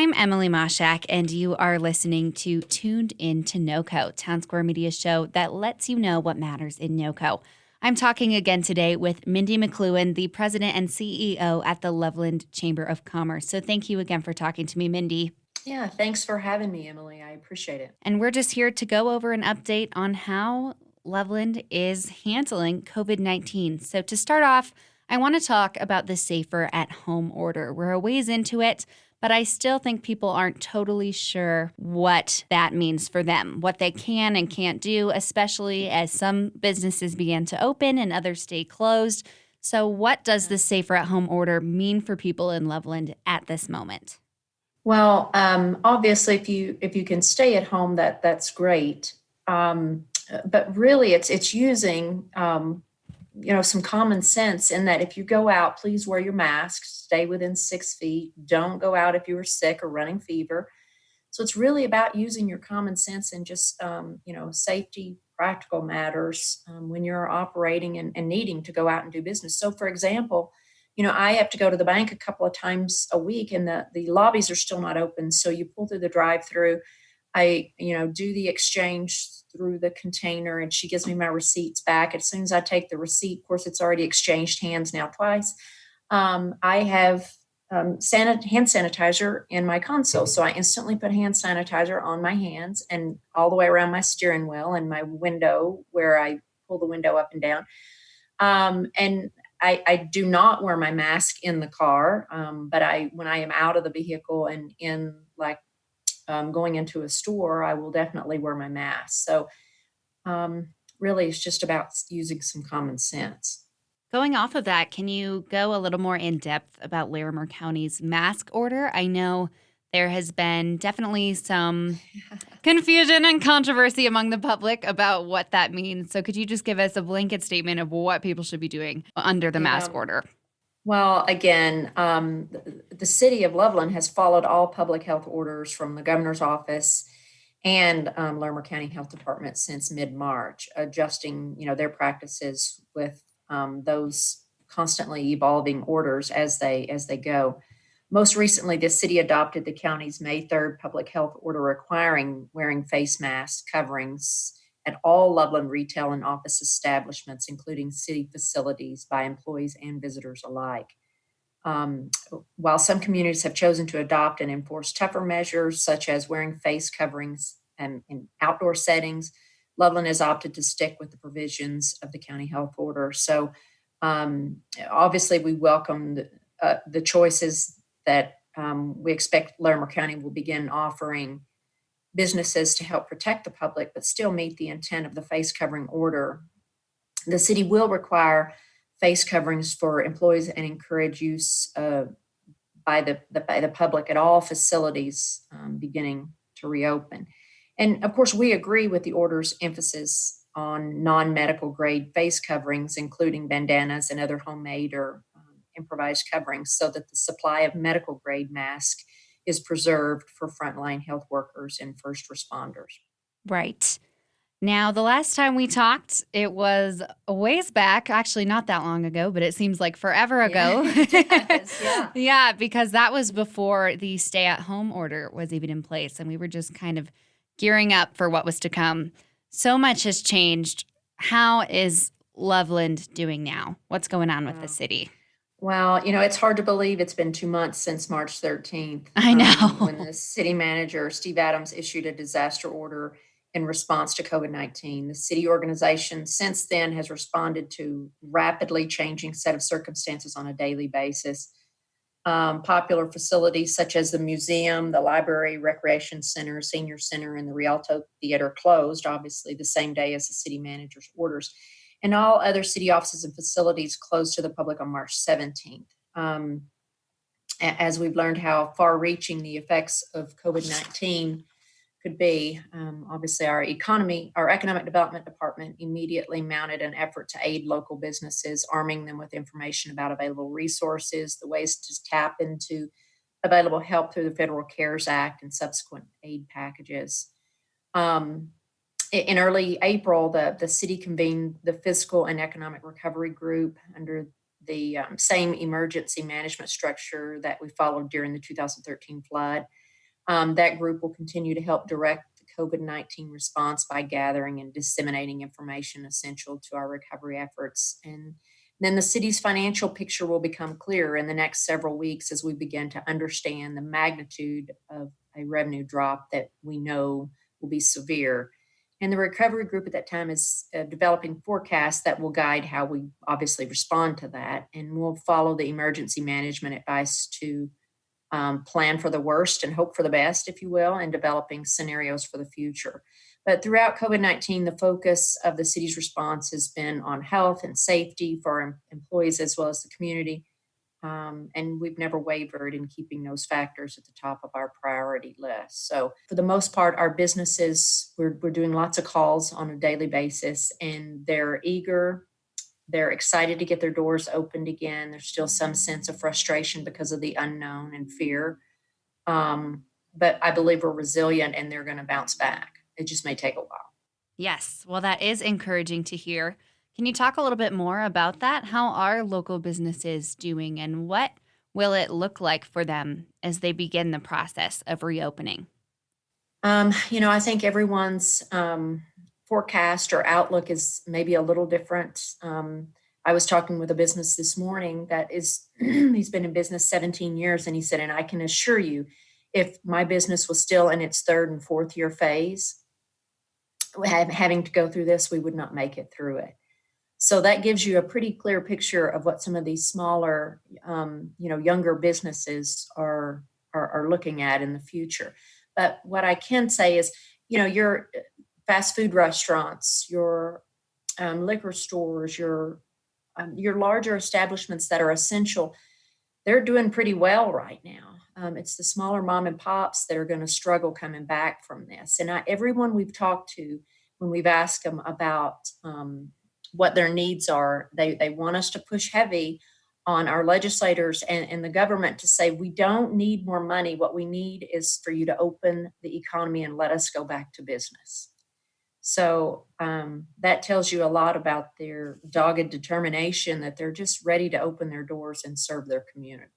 I'm Emily Mashak, and you are listening to Tuned In to NoCo, Town Square Media's show that lets you know what matters in NoCo. I'm talking again today with Mindy McCloughan, the president and CEO at the Loveland Chamber of Commerce. So thank you again for talking to me, Mindy. Yeah, thanks for having me, Emily. I appreciate it. And we're just here to go over an update on how Loveland is handling COVID-19. So to start off, I want to talk about the Safer at Home order. We're a ways into it, but I still think people aren't totally sure what that means for them, what they can and can't do, especially as some businesses begin to open and others stay closed. So what does the Safer at Home order mean for people in Loveland at this moment? Well, obviously, if you can stay at home, that's great. But really, it's using some common sense in that if you go out, please wear your mask, stay within 6 feet, don't go out if you are sick or running fever. So it's really about using your common sense and just safety, practical matters when you're operating and needing to go out and do business. So, for example, I have to go to the bank a couple of times a week and the lobbies are still not open. So you pull through the drive-through. I, do the exchange through the container and she gives me my receipts back. As soon as I take the receipt, of course, it's already exchanged hands now twice. I have hand sanitizer in my console. So I instantly put hand sanitizer on my hands and all the way around my steering wheel and my window where I pull the window up and down. And I do not wear my mask in the car, but when I am out of the vehicle and in going into a store, I will definitely wear my mask. So really, it's just about using some common sense. Going off of that, can you go a little more in depth about Larimer County's mask order? I know there has been definitely some confusion and controversy among the public about what that means. So could you just give us a blanket statement of what people should be doing under the mask order? Well, again, the City of Loveland has followed all public health orders from the governor's office and Larimer County Health Department since mid-March, adjusting, their practices with those constantly evolving orders as they go. Most recently, the city adopted the county's May 3rd public health order requiring wearing face masks coverings at all Loveland retail and office establishments, including city facilities, by employees and visitors alike. While some communities have chosen to adopt and enforce tougher measures, such as wearing face coverings in outdoor settings, Loveland has opted to stick with the provisions of the county health order. So obviously, we welcome the choices that we expect Larimer County will begin offering businesses to help protect the public, but still meet the intent of the face covering order. The city will require face coverings for employees and encourage use by the public at all facilities beginning to reopen. And of course, we agree with the order's emphasis on non-medical grade face coverings, including bandanas and other homemade or improvised coverings, so that the supply of medical grade masks is preserved for frontline health workers and first responders. Right. Now, the last time we talked, it was a ways back, actually not that long ago, but it seems like forever ago. Yeah, it does, yeah. Yeah, because that was before the stay-at-home order was even in place, and we were just kind of gearing up for what was to come. So much has changed. How is Loveland doing now? What's going on with the city? Well, it's hard to believe it's been 2 months since March 13th. I know. When the city manager, Steve Adams, issued a disaster order in response to COVID-19. The city organization since then has responded to rapidly changing set of circumstances on a daily basis. Popular facilities such as the museum, the library, recreation center, senior center, and the Rialto Theater closed, obviously, the same day as the city manager's orders. And all other city offices and facilities closed to the public on March 17th. As we've learned how far-reaching the effects of COVID-19 could be, obviously our economic development department immediately mounted an effort to aid local businesses, arming them with information about available resources, the ways to tap into available help through the Federal CARES Act and subsequent aid packages. In early April, the city convened the Fiscal and Economic Recovery Group under the same emergency management structure that we followed during the 2013 flood. That group will continue to help direct the COVID-19 response by gathering and disseminating information essential to our recovery efforts. And then the city's financial picture will become clearer in the next several weeks as we begin to understand the magnitude of a revenue drop that we know will be severe. And the recovery group at that time is developing forecasts that will guide how we obviously respond to that. And we'll follow the emergency management advice to plan for the worst and hope for the best, if you will, and developing scenarios for the future. But throughout COVID-19, the focus of the city's response has been on health and safety for our employees as well as the community. And we've never wavered in keeping those factors at the top of our priority list. So, for the most part, our businesses, we're doing lots of calls on a daily basis, and they're eager. They're excited to get their doors opened again. There's still some sense of frustration because of the unknown and fear. But I believe we're resilient and they're going to bounce back. It just may take a while. Yes, well, that is encouraging to hear. Can you talk a little bit more about that? How are local businesses doing, and what will it look like for them as they begin the process of reopening? I think everyone's forecast or outlook is maybe a little different. I was talking with a business this morning that is, he's been in business 17 years, and he said, and I can assure you, if my business was still in its third and fourth year phase, having to go through this, we would not make it through it. So that gives you a pretty clear picture of what some of these smaller, younger businesses are looking at in the future. But what I can say is, your fast food restaurants, your liquor stores, your larger establishments that are essential, they're doing pretty well right now. It's the smaller mom and pops that are going to struggle coming back from this. And everyone we've talked to, when we've asked them about what their needs are, they want us to push heavy on our legislators and the government to say, we don't need more money. What we need is for you to open the economy and let us go back to business. So that tells you a lot about their dogged determination that they're just ready to open their doors and serve their community.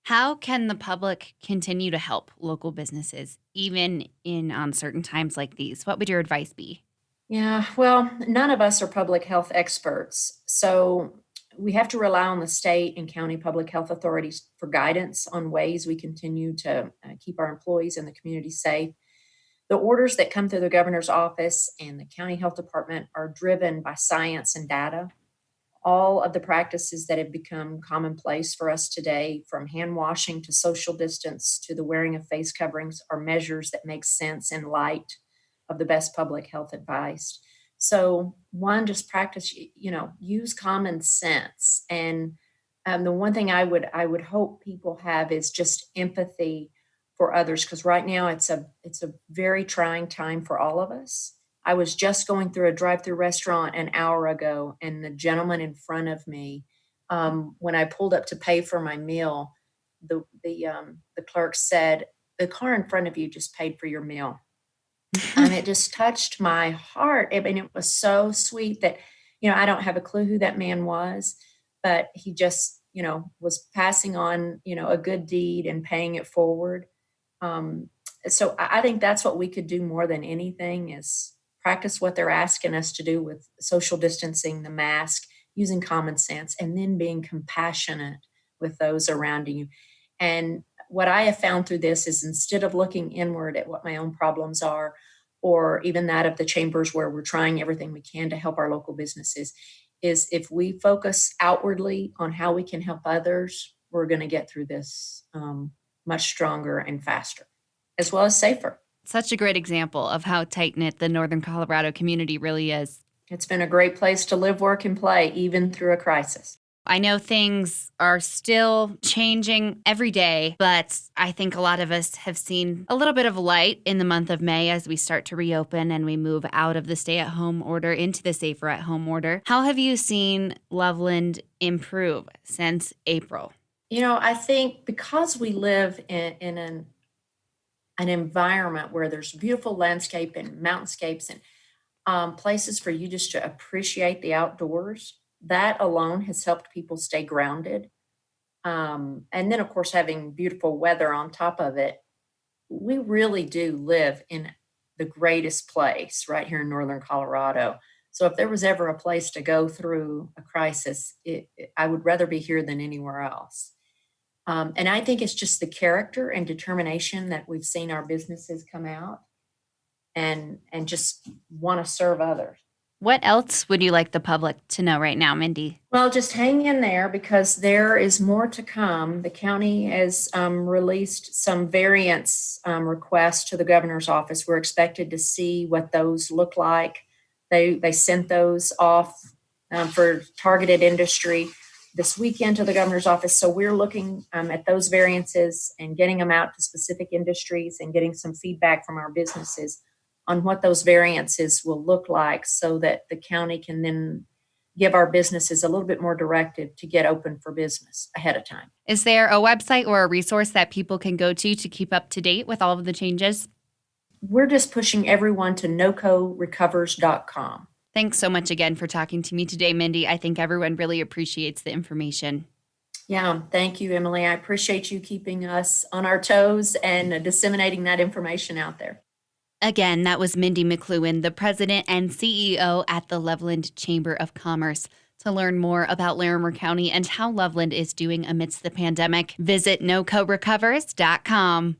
How can the public continue to help local businesses, even in uncertain times like these? What would your advice be? Yeah, well, none of us are public health experts. So we have to rely on the state and county public health authorities for guidance on ways we continue to keep our employees and the community safe. The orders that come through the governor's office and the county health department are driven by science and data. All of the practices that have become commonplace for us today, from hand washing to social distance to the wearing of face coverings, are measures that make sense in light of the best public health advice. So one, just practice, use common sense. And the one thing I would hope people have is just empathy for others, because right now it's a very trying time for all of us. I was just going through a drive-through restaurant an hour ago, and the gentleman in front of me, when I pulled up to pay for my meal, the clerk said, "The car in front of you just paid for your meal." And it just touched my heart. I mean, it was so sweet that, I don't have a clue who that man was, but he just, was passing on, a good deed and paying it forward. So I think that's what we could do more than anything is practice what they're asking us to do with social distancing, the mask, using common sense, and then being compassionate with those around you. And what I have found through this is instead of looking inward at what my own problems are, or even that of the chambers where we're trying everything we can to help our local businesses, is if we focus outwardly on how we can help others, we're going to get through this much stronger and faster, as well as safer. Such a great example of how tight-knit the Northern Colorado community really is. It's been a great place to live, work, and play, even through a crisis. I know things are still changing every day, but I think a lot of us have seen a little bit of light in the month of May as we start to reopen and we move out of the stay-at-home order into the safer-at-home order. How have you seen Loveland improve since April? I think because we live in an environment where there's beautiful landscape and mountainscapes and places for you just to appreciate the outdoors, that alone has helped people stay grounded. And then, of course, having beautiful weather on top of it, we really do live in the greatest place right here in northern Colorado. So if there was ever a place to go through a crisis, I would rather be here than anywhere else. And I think it's just the character and determination that we've seen our businesses come out and just want to serve others. What else would you like the public to know right now, Mindy? Well, just hang in there because there is more to come. The county has released some variance requests to the governor's office. We're expected to see what those look like. They sent those off for targeted industry this weekend to the governor's office. So we're looking at those variances and getting them out to specific industries and getting some feedback from our businesses on what those variances will look like so that the county can then give our businesses a little bit more directive to get open for business ahead of time. Is there a website or a resource that people can go to keep up to date with all of the changes? We're just pushing everyone to NoCoRecovers.com. Thanks so much again for talking to me today, Mindy. I think everyone really appreciates the information. Yeah, thank you, Emily. I appreciate you keeping us on our toes and disseminating that information out there. Again, that was Mindy McCloughan, the president and CEO at the Loveland Chamber of Commerce. To learn more about Larimer County and how Loveland is doing amidst the pandemic, visit NoCoRecovers.com.